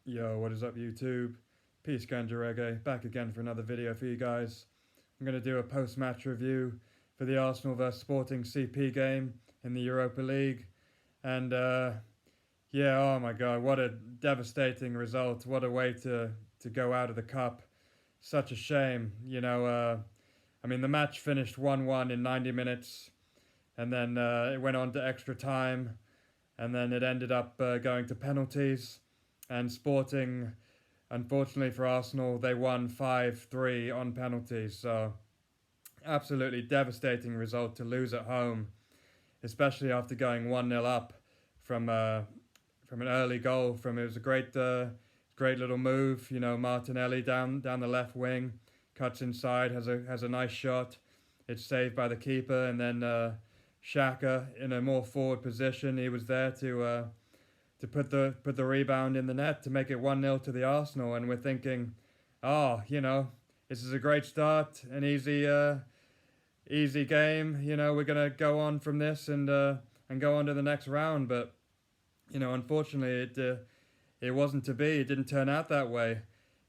Yo, what is up YouTube? Peace Ganja Reggae, back again for another video for you guys. I'm going to do a post-match review for the Arsenal vs Sporting CP game in the Europa League. And yeah, oh my god, what a devastating result. What a way to go out of the cup. Such a shame. I mean, the match finished 1-1 in 90 minutes. And then it went on to extra time. And then it ended up going to penalties. And Sporting, unfortunately for Arsenal, they won 5-3 on penalties. So, absolutely devastating result to lose at home, especially after going 1-0 up from an early goal. It was a great little move. You know, Martinelli down the left wing, cuts inside, has a nice shot. It's saved by the keeper, and then Xhaka in a more forward position. He was there to put the rebound in the net to make it 1-0 to the Arsenal, and we're thinking, oh, this is a great start, an easy game. We're gonna go on from this and go on to the next round. But unfortunately, it wasn't to be. It didn't turn out that way.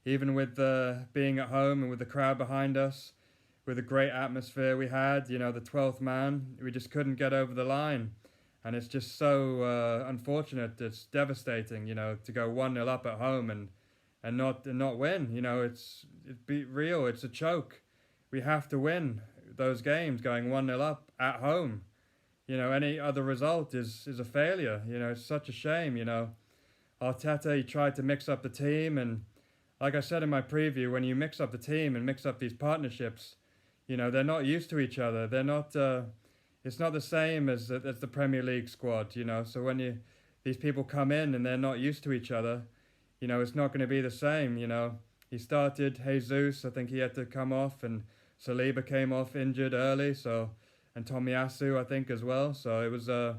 Even with being at home and with the crowd behind us, with the great atmosphere we had, the 12th man, we just couldn't get over the line. And it's just so unfortunate. It's devastating, to go 1-0 up at home and not win. It's real. It's a choke. We have to win those games going 1-0 up at home. Any other result is a failure. It's such a shame. Arteta, he tried to mix up the team, and like I said in my preview, when you mix up the team and mix up these partnerships, they're not used to each other. They're not. It's not the same as the Premier League squad, So when these people come in and they're not used to each other, it's not going to be the same, He started Jesus, I think he had to come off, and Saliba came off injured early, and Tomiyasu, I think, as well. So it was a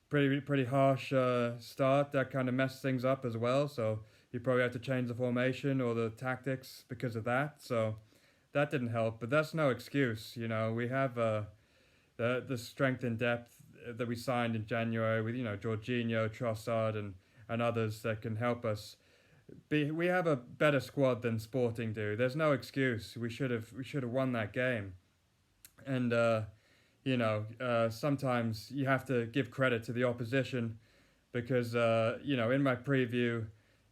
pretty harsh start. That kind of messed things up as well. So you probably had to change the formation or the tactics because of that. So that didn't help, but that's no excuse. We have the strength and depth that we signed in January with Jorginho, Trossard, and others that can help us. We have a better squad than Sporting do. There's no excuse. We should have won that game. And sometimes you have to give credit to the opposition because in my preview,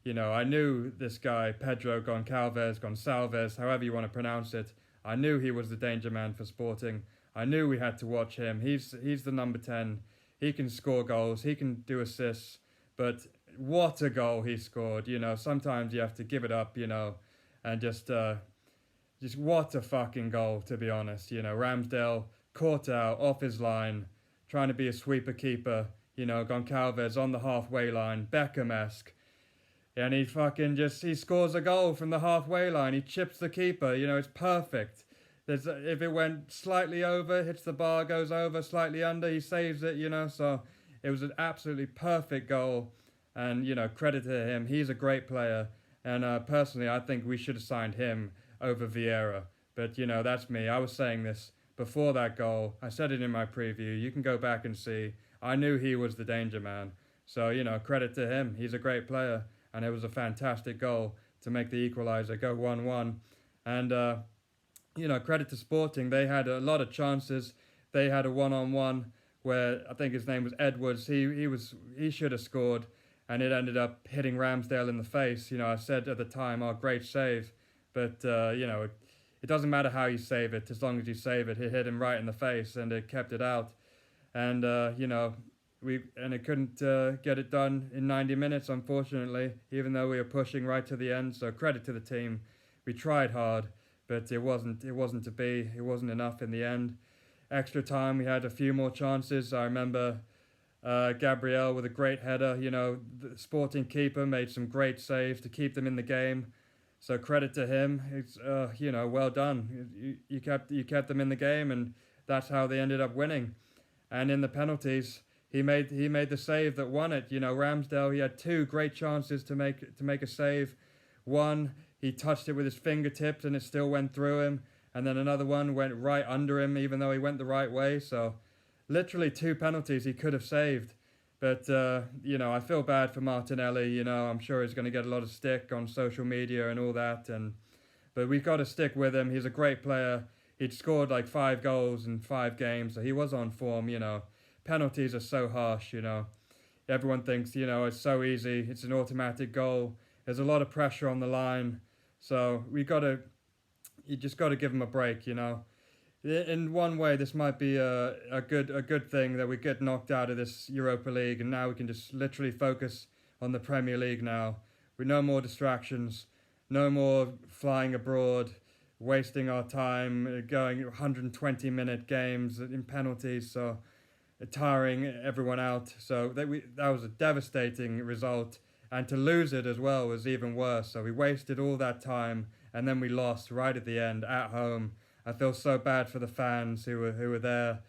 I knew this guy Pedro Gonçalves, however you want to pronounce it. I knew he was the danger man for Sporting. I knew we had to watch him. He's the number 10. He can score goals. He can do assists. But what a goal he scored. Sometimes you have to give it up, and just what a fucking goal, to be honest. Ramsdale caught out off his line, trying to be a sweeper keeper. Goncalves on the halfway line, Beckham-esque. And he scores a goal from the halfway line. He chips the keeper. It's perfect. If it went slightly over, hits the bar, goes over, slightly under, he saves it, So it was an absolutely perfect goal. And, credit to him. He's a great player. And personally, I think we should have signed him over Vieira. But, that's me. I was saying this before that goal. I said it in my preview. You can go back and see. I knew he was the danger man. So, credit to him. He's a great player. And it was a fantastic goal to make the equaliser go 1-1. And, credit to Sporting. They had a lot of chances. They had a one-on-one where I think his name was Edwards. He should have scored, and it ended up hitting Ramsdale in the face. I said at the time, "Oh, great save," but it doesn't matter how you save it as long as you save it. It hit him right in the face, and it kept it out. And it couldn't get it done in 90 minutes, unfortunately, even though we were pushing right to the end. So credit to the team. We tried hard. But it wasn't to be. It wasn't enough in the end. Extra time, we had a few more chances. I remember Gabriel with a great header. The Sporting keeper made some great saves to keep them in the game. So credit to him. It's well done. You kept them in the game, and that's how they ended up winning. And in the penalties, he made the save that won it. Ramsdale, he had two great chances to make a save. One, he touched it with his fingertips and it still went through him. And then another one went right under him, even though he went the right way. So literally two penalties he could have saved. But, I feel bad for Martinelli. I'm sure he's going to get a lot of stick on social media and all that. But we've got to stick with him. He's a great player. He'd scored like 5 goals in 5 games, so he was on form. Penalties are so harsh. Everyone thinks, it's so easy. It's an automatic goal. There's a lot of pressure on the line. So you just got to give him a break. In one way, this might be a good thing that we get knocked out of this Europa League, and now we can just literally focus on the Premier League now. With no more distractions, no more flying abroad, wasting our time, going 120-minute games in penalties, so tiring everyone out. So that was a devastating result, and to lose it as well was even worse. So we wasted all that time, and then we lost right at the end at home. I feel so bad for the fans who were there,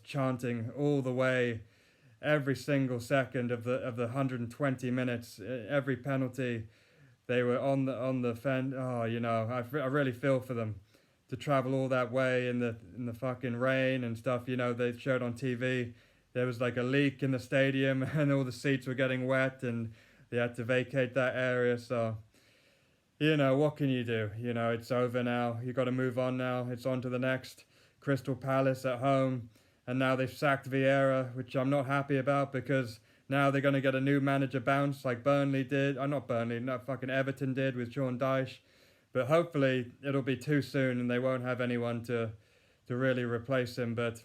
chanting all the way, every single second of the 120 minutes, every penalty. They were on the fence. Oh, I really feel for them to travel all that way in the fucking rain and stuff. They showed on TV there was like a leak in the stadium and all the seats were getting wet and they had to vacate that area. So, what can you do? It's over now. You got to move on now. It's on to the next. Crystal Palace at home. And now they've sacked Vieira, which I'm not happy about because now they're going to get a new manager bounce like Burnley did. Not Burnley, not fucking Everton did with Sean Dyche. But hopefully it'll be too soon and they won't have anyone to really replace him. But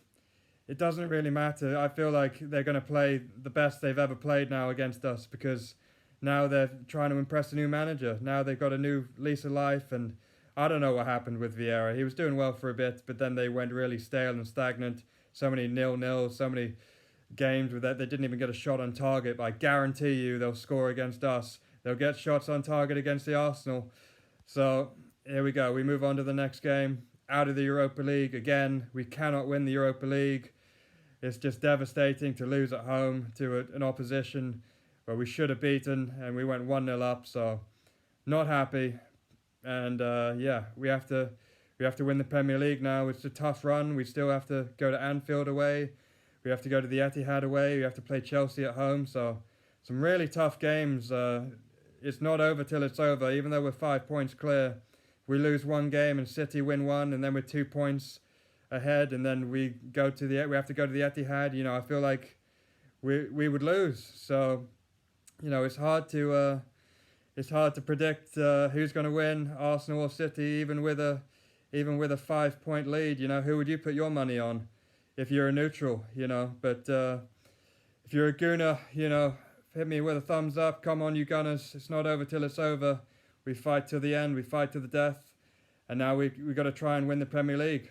it doesn't really matter. I feel like they're going to play the best they've ever played now against us because now they're trying to impress a new manager. Now they've got a new lease of life, and I don't know what happened with Vieira. He was doing well for a bit, but then they went really stale and stagnant. So many 0-0, so many games with that. They didn't even get a shot on target, but I guarantee you they'll score against us. They'll get shots on target against the Arsenal. So here we go. We move on to the next game. Out of the Europa League again. We cannot win the Europa League. It's just devastating to lose at home to an opposition where we should have beaten, and we went 1-0 up, so not happy. And we have to win the Premier League now. It's a tough run. We still have to go to Anfield away. We have to go to the Etihad away. We have to play Chelsea at home. So some really tough games. It's not over till it's over. Even though we're 5 points clear, we lose one game and City win one, and then we're 2 points ahead, and then we have to go to the Etihad. I feel like we would lose. So it's hard to predict who's going to win, Arsenal or City, even with a 5-point lead. Who would you put your money on if you're a neutral? But if you're a Gooner, hit me with a thumbs up. Come on, you Gunners! It's not over till it's over. We fight till the end. We fight to the death, and now we got to try and win the Premier League.